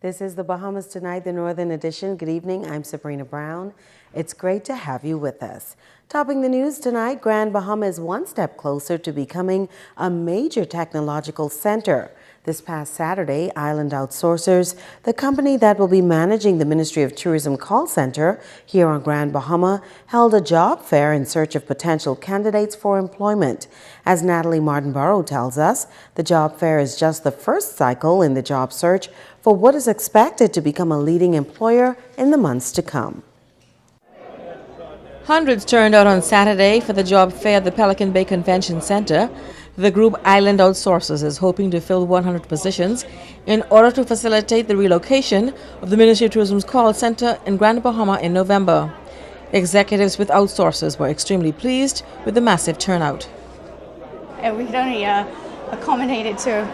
This is the Bahamas Tonight, the Northern Edition. Good evening. I'm Sabrina Brown. It's great to have you with us. Topping the news tonight, Grand Bahama is one step closer to becoming a major technological center. This past Saturday, Island Outsourcers, the company that will be managing the Ministry of Tourism call center here on Grand Bahama, held a job fair in search of potential candidates for employment. As Natalie Martinborough tells us, the job fair is just the first cycle in the job search for what is expected to become a leading employer in the months to come. Hundreds turned out on Saturday for the job fair at the Pelican Bay Convention Center. The group Island Outsourcers is hoping to fill 100 positions in order to facilitate the relocation of the Ministry of Tourism's call center in Grand Bahama in November. Executives with Outsourcers were extremely pleased with the massive turnout. We could only accommodated to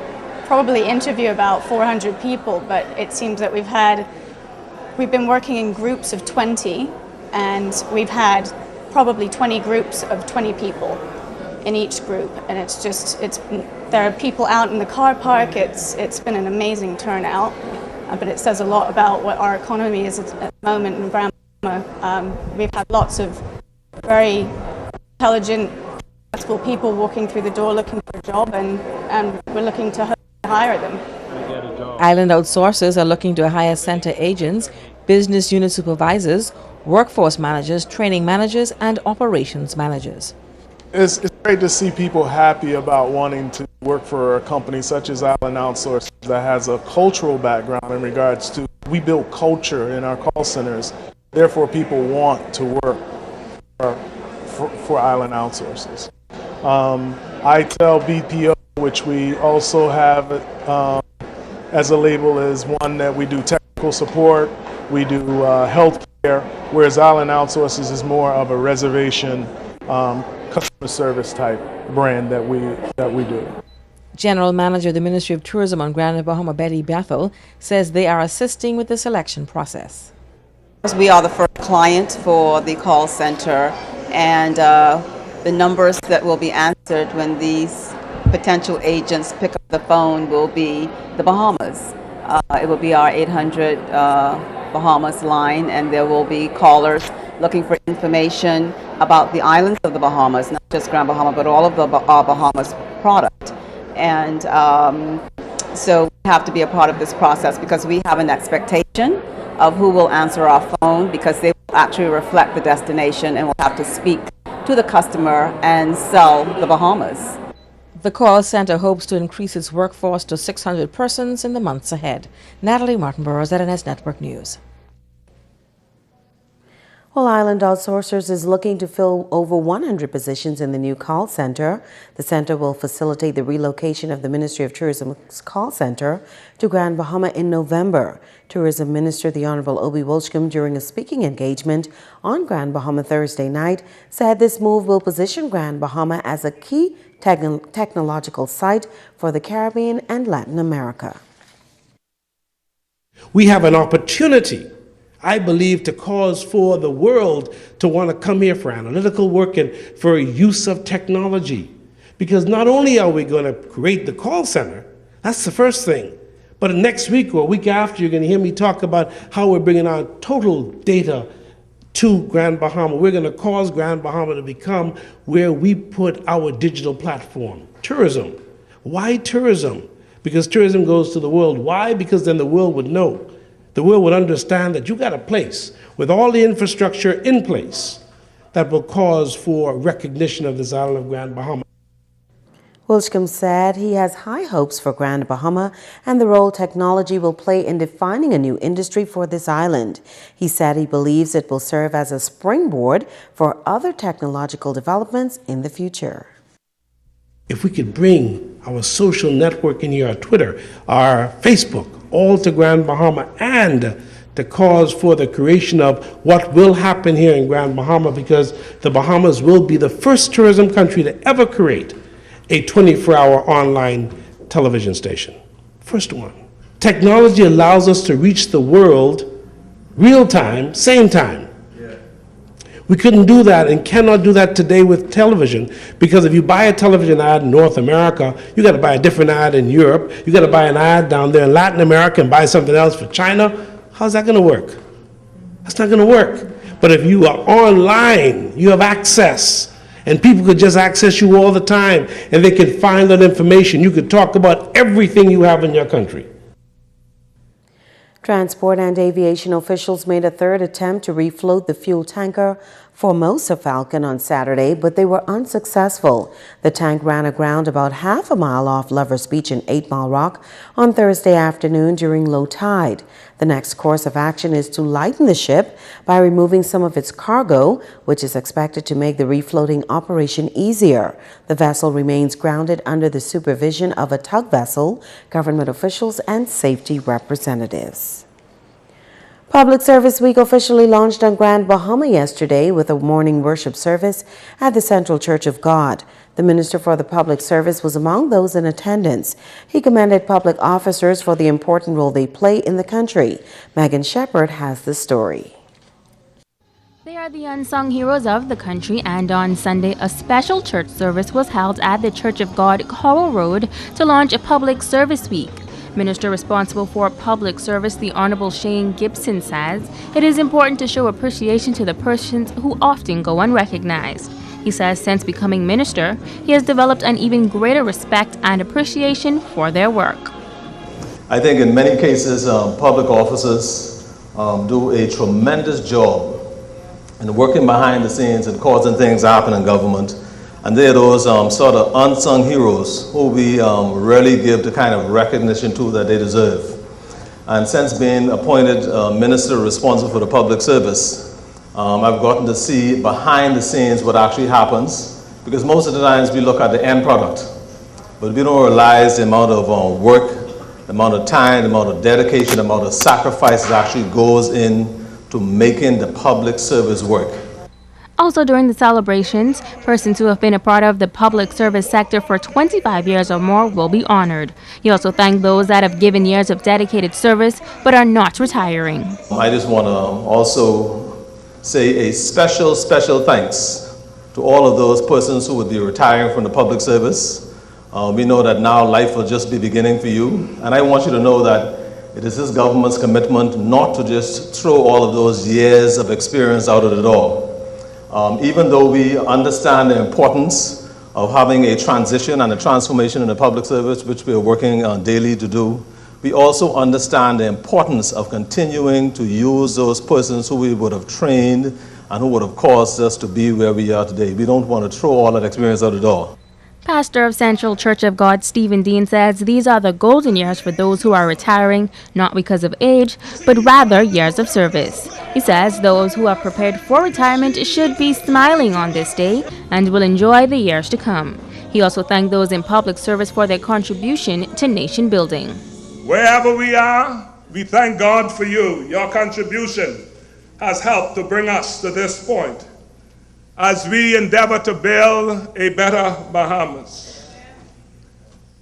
probably interview about 400 people, but it seems that we've been working in groups of 20, and we've had probably 20 groups of 20 people in each group, and there are people out in the car park. It's been an amazing turnout, but it says a lot about what our economy is at the moment in Grand Bahama. We've had lots of very intelligent, successful people walking through the door looking for a job, and we're looking to hire them. Island Outsourcers are looking to hire center agents, business unit supervisors, workforce managers, training managers, and operations managers. It's great to see people happy about wanting to work for a company such as Island Outsourcers that has a cultural background in regards to we build culture in our call centers. Therefore, people want to work for Island Outsourcers. I tell BPO, which we also have as a label, is one that we do technical support, we do health care, whereas Island Outsourcers is more of a reservation customer service type brand that we do. General Manager of the Ministry of Tourism on Grand Bahama, Betty Bethel, says they are assisting with the selection process. We are the first client for the call center, and the numbers that will be answered when these potential agents pick up the phone will be the Bahamas. It will be our 800 Bahamas line, and there will be callers looking for information about the islands of the Bahamas, not just Grand Bahama, but all of the Bahamas product. And so we have to be a part of this process because we have an expectation of who will answer our phone, because they will actually reflect the destination, and we'll have to speak to the customer and sell the Bahamas. The call center hopes to increase its workforce to 600 persons in the months ahead. Natalie Martinborough, ZNS Network News. Well, Island Outsourcers is looking to fill over 100 positions in the new call center. The center will facilitate the relocation of the Ministry of Tourism's call center to Grand Bahama in November. Tourism Minister the Honorable Obi Wolchcombe, during a speaking engagement on Grand Bahama Thursday night, said this move will position Grand Bahama as a key technological site for the Caribbean and Latin America. We have an opportunity, I believe, to cause for the world to want to come here for analytical work and for use of technology. Because not only are we going to create the call center, that's the first thing, but next week or a week after, you're going to hear me talk about how we're bringing our total data to Grand Bahama. We're going to cause Grand Bahama to become where we put our digital platform. Tourism. Why tourism? Because tourism goes to the world. Why? Because then the world would know. The world would understand that you got a place with all the infrastructure in place that will cause for recognition of this island of Grand Bahama. Wolchcombe said he has high hopes for Grand Bahama and the role technology will play in defining a new industry for this island. He said he believes it will serve as a springboard for other technological developments in the future. If we could bring our social network in here, our Twitter, our Facebook, all to Grand Bahama, and to cause for the creation of what will happen here in Grand Bahama, because the Bahamas will be the first tourism country to ever create a 24-hour online television station. First one. Technology allows us to reach the world real time, same time. Yeah. We couldn't do that and cannot do that today with television, because if you buy a television ad in North America, you got to buy a different ad in Europe, you got to buy an ad down there in Latin America and buy something else for China. How's that going to work? That's not going to work. But if you are online, you have access, and people could just access you all the time, and they can find that information. You could talk about everything you have in your country. Transport and aviation officials made a third attempt to refloat the fuel tanker Formosa Falcon on Saturday, but they were unsuccessful. The tank ran aground about half a mile off Lovers Beach in 8 Mile Rock on Thursday afternoon during low tide. The next course of action is to lighten the ship by removing some of its cargo, which is expected to make the refloating operation easier. The vessel remains grounded under the supervision of a tug vessel, government officials, and safety representatives. Public Service Week officially launched on Grand Bahama yesterday with a morning worship service at the Central Church of God. The Minister for the Public Service was among those in attendance. He commended public officers for the important role they play in the country. Megan Shepherd has the story. They are the unsung heroes of the country, and on Sunday, a special church service was held at the Church of God, Coral Road, to launch a Public Service Week. Minister responsible for public service, the Honorable Shane Gibson, says it is important to show appreciation to the persons who often go unrecognized. He says since becoming minister, he has developed an even greater respect and appreciation for their work. I think in many cases, public officers do a tremendous job in working behind the scenes and causing things to happen in government. And they're those sort of unsung heroes who we rarely give the kind of recognition to that they deserve. And since being appointed minister responsible for the public service, I've gotten to see behind the scenes what actually happens, because most of the times we look at the end product, but we don't realize the amount of work, the amount of time, the amount of dedication, the amount of sacrifice that actually goes in to making the public service work. Also during the celebrations, persons who have been a part of the public service sector for 25 years or more will be honored. He also thanked those that have given years of dedicated service but are not retiring. I just want to also say a special thanks to all of those persons who would be retiring from the public service. We know that now life will just be beginning for you, and I want you to know that it is this government's commitment not to just throw all of those years of experience out of the door. Even though we understand the importance of having a transition and a transformation in the public service, which we are working daily to do, we also understand the importance of continuing to use those persons who we would have trained and who would have caused us to be where we are today. We don't want to throw all that experience out the door. Pastor of Central Church of God, Stephen Dean, says these are the golden years for those who are retiring, not because of age, but rather years of service. He says those who are prepared for retirement should be smiling on this day and will enjoy the years to come. He also thanked those in public service for their contribution to nation building. Wherever we are, we thank God for you. Your contribution has helped to bring us to this point as we endeavor to build a better Bahamas.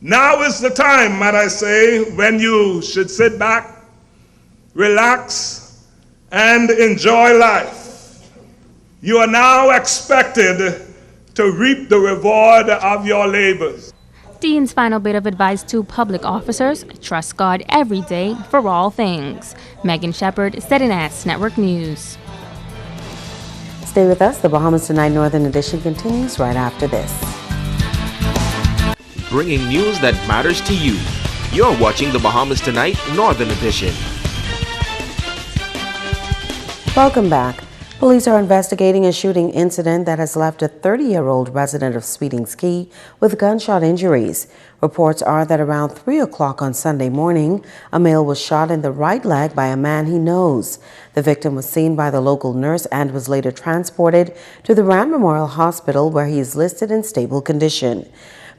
Now is the time, might I say, when you should sit back, relax, and enjoy life. You are now expected to reap the reward of your labors. Dean's final bit of advice to public officers: trust God every day for all things. Megan Shepherd, ZNS Network News. Stay with us. The Bahamas Tonight Northern Edition continues right after this. Bringing news that matters to you. You're watching the Bahamas Tonight Northern Edition. Welcome back. Police are investigating a shooting incident that has left a 30-year-old resident of Sweetings Key with gunshot injuries. Reports are that around 3 o'clock on Sunday morning, a male was shot in the right leg by a man he knows. The victim was seen by the local nurse and was later transported to the Rand Memorial Hospital, where he is listed in stable condition.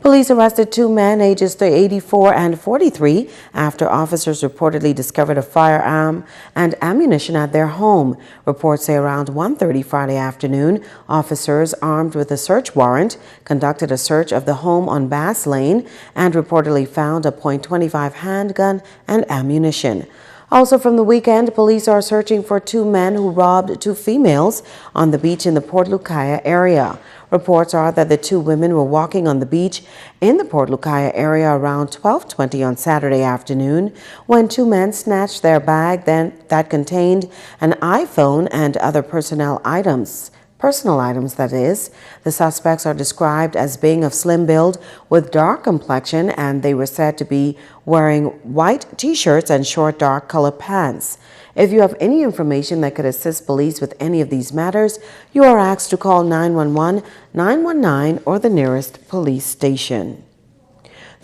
Police arrested 2 men ages 84 and 43 after officers reportedly discovered a firearm and ammunition at their home. Reports say around 1:30 Friday afternoon, officers armed with a search warrant conducted a search of the home on Bass Lane and reportedly found a .25 handgun and ammunition. Also from the weekend, police are searching for two men who robbed two females on the beach in the Port Lucaya area. Reports are that the two women were walking on the beach in the Port Lucaya area around 12:20 on Saturday afternoon when two men snatched their bag that contained an iPhone and other personal items, that is. The suspects are described as being of slim build with dark complexion, and they were said to be wearing white t-shirts and short dark colored pants. If you have any information that could assist police with any of these matters, you are asked to call 911, 919, or the nearest police station.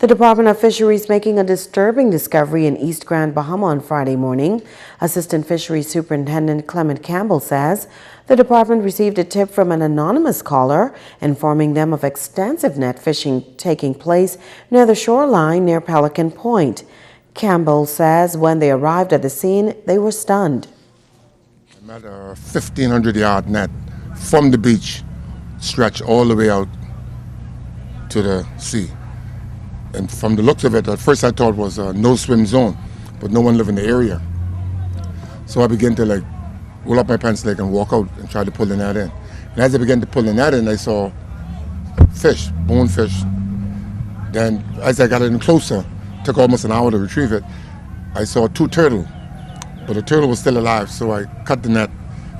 The Department of Fisheries making a disturbing discovery in East Grand Bahama on Friday morning. Assistant Fisheries Superintendent Clement Campbell says the department received a tip from an anonymous caller informing them of extensive net fishing taking place near the shoreline near Pelican Point. Campbell says when they arrived at the scene, they were stunned. I'm at a 1,500-yard net from the beach, stretched all the way out to the sea. And from the looks of it, at first I thought it was a no-swim zone, but no one lived in the area. So I began to roll up my pants leg and walk out and try to pull the net in. And as I began to pull the net in, I saw fish, bonefish. Then as I got in closer, took almost an hour to retrieve it, I saw two turtles, but the turtle was still alive, so I cut the net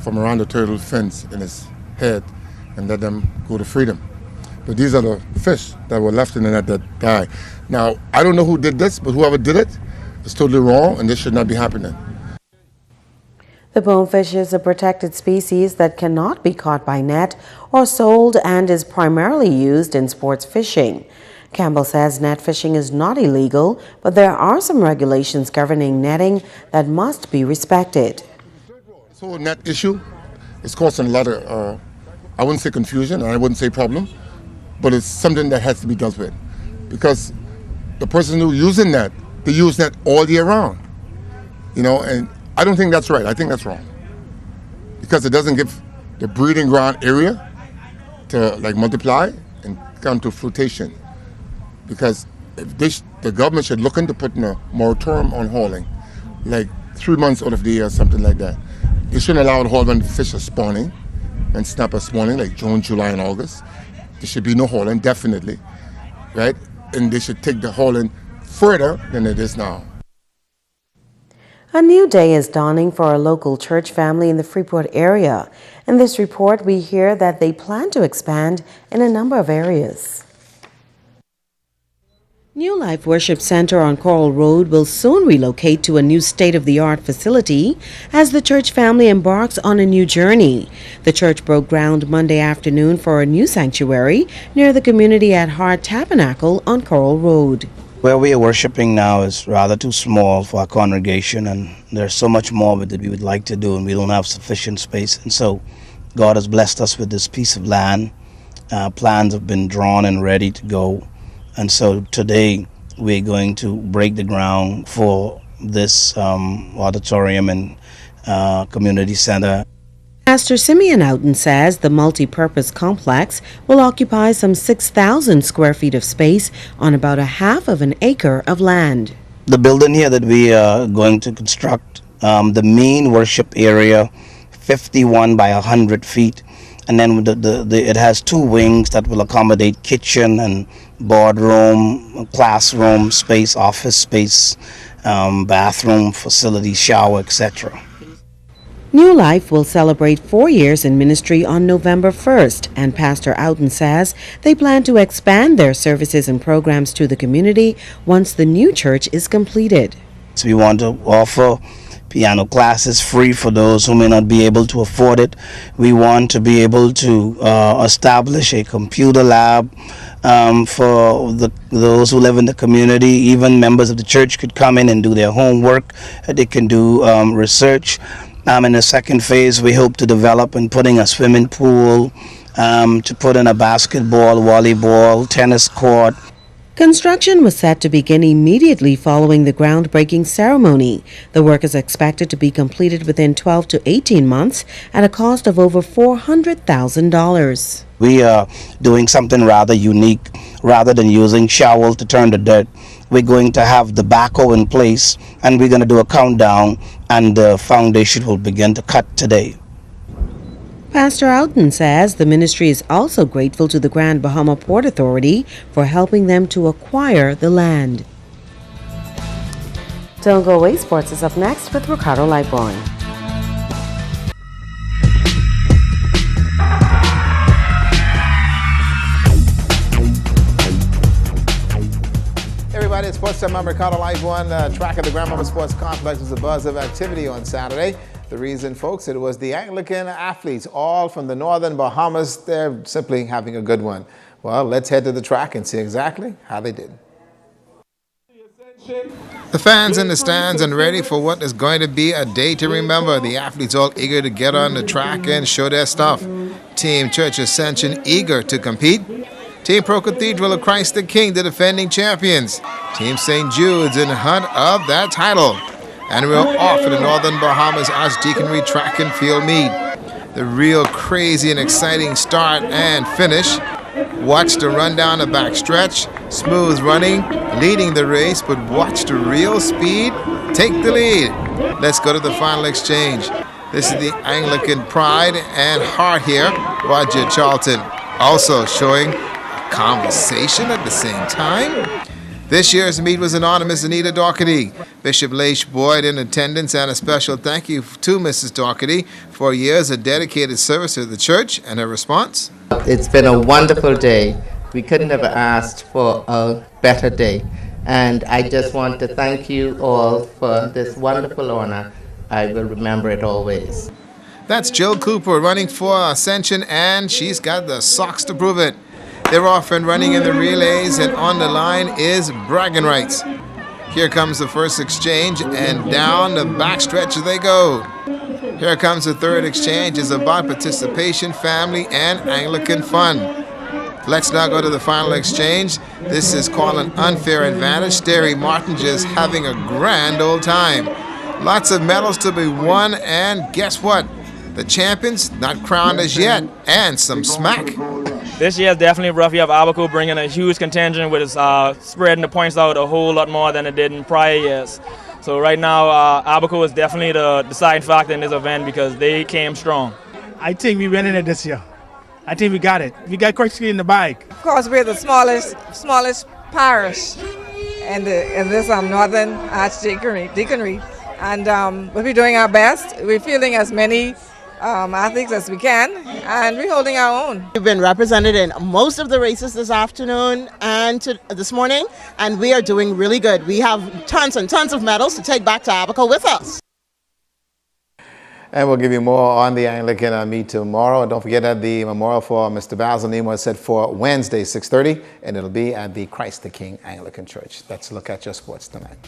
from around the turtle fins in his head and let them go to freedom. But these are the fish that were left in the net that died. Now, I don't know who did this, but whoever did it is totally wrong, and this should not be happening. The bonefish is a protected species that cannot be caught by net or sold and is primarily used in sports fishing. Campbell says net fishing is not illegal, but there are some regulations governing netting that must be respected. This whole net issue is causing a lot of, I wouldn't say confusion, and I wouldn't say problem, but it's something that has to be dealt with. Because the person who using net, they use net all year round. And I don't think that's right. I think that's wrong. Because it doesn't give the breeding ground area to multiply and come to fruitation. Because the government should look into putting a moratorium on hauling, 3 months out of the year, something like that. They shouldn't allow the haul when fish are spawning and snapper spawning, like June, July, and August. There should be no hauling, definitely, right? And they should take the hauling further than it is now. A new day is dawning for a local church family in the Freeport area. In this report, we hear that they plan to expand in a number of areas. New Life Worship Center on Coral Road will soon relocate to a new state-of-the-art facility as the church family embarks on a new journey. The church broke ground Monday afternoon for a new sanctuary near the Community at Heart Tabernacle on Coral Road. Where we are worshiping now is rather too small for our congregation, and there's so much more that we would like to do, and we don't have sufficient space. And so God has blessed us with this piece of land. Plans have been drawn and ready to go. And so today we're going to break the ground for this auditorium and community center. Pastor Simeon Outen says the multi-purpose complex will occupy some 6,000 square feet of space on about a half of an acre of land. The building here that we are going to construct, the main worship area, 51 by 100 feet. And then it has two wings that will accommodate kitchen and boardroom, classroom space, office space, bathroom, facility, shower, etc. New Life will celebrate 4 years in ministry on November 1st, and Pastor Outen says they plan to expand their services and programs to the community once the new church is completed. So we want to offer piano classes free for those who may not be able to afford it. We want to be able to establish a computer lab for those who live in the community. Even members of the church could come in and do their homework. They can do research. In the second phase, we hope to develop and putting a swimming pool, to put in a basketball, volleyball, tennis court. Construction was set to begin immediately following the groundbreaking ceremony. The work is expected to be completed within 12 to 18 months at a cost of over $400,000. We are doing something rather unique. Rather than using shovel to turn the dirt, we're going to have the backhoe in place, and we're going to do a countdown, and the foundation will begin to cut today. Pastor Alton says the ministry is also grateful to the Grand Bahama Port Authority for helping them to acquire the land. Don't go away, sports is up next with Ricardo Lightborn. Everybody, it's Sports Time. I'm Ricardo Lightborn. Track of the Grand Bahama Sports Complex was a buzz of activity on Saturday. The reason, folks, it was the Anglican athletes, all from the northern Bahamas. They're simply having a good one. Well, let's head to the track and see exactly how they did. The fans in the stands and ready for what is going to be a day to remember. The athletes all eager to get on the track and show their stuff. Team Church Ascension eager to compete. Team Pro Cathedral of Christ the King, the defending champions. Team St. Jude's in hunt of that title. And we're off at the Northern Bahamas Archdeaconry Track and Field Meet. The real crazy and exciting start and finish. Watch the run down the backstretch. Smooth running, leading the race, but watch the real speed take the lead. Let's go to the final exchange. This is the Anglican pride and heart here, Roger Charlton. Also showing a conversation at the same time. This year's meet was in honor of Miss Anita Doherty. Bishop Leish Boyd in attendance, and a special thank you to Mrs. Doherty for years of dedicated service to the church. And her response? It's been a wonderful day. We couldn't have asked for a better day. And I just want to thank you all for this wonderful honor. I will remember it always. That's Jill Cooper running for Ascension, and she's got the socks to prove it. They're off and running in the relays, and on the line is bragging rights. Here comes the first exchange, and down the backstretch they go. Here comes the third exchange. It's about participation, family, and Anglican fun. Let's now go to the final exchange. This is called an unfair advantage. Sterry Martin just having a grand old time. Lots of medals to be won, and guess what? The champions not crowned as yet, and some smack. This year is definitely rough. You have Abaco bringing a huge contingent with spreading the points out a whole lot more than it did in prior years. So right now, Abaco is definitely the deciding factor in this event because they came strong. I think we winning it this year. I think we got it. We got Christ in the bike. Of course, we're the smallest parish in this Northern Archdeaconry, and we'll be doing our best. We're fielding as many athletes as we can, and we're holding our own. We've been represented in most of the races this afternoon and this morning, and we are doing really good. We have tons and tons of medals to take back to Abaco with us. And we'll give you more on the Anglican meet tomorrow. And don't forget that the memorial for Mr. Basil Nemo is set for Wednesday, 6:30, and it'll be at the Christ the King Anglican Church. Let's look at your sports tonight.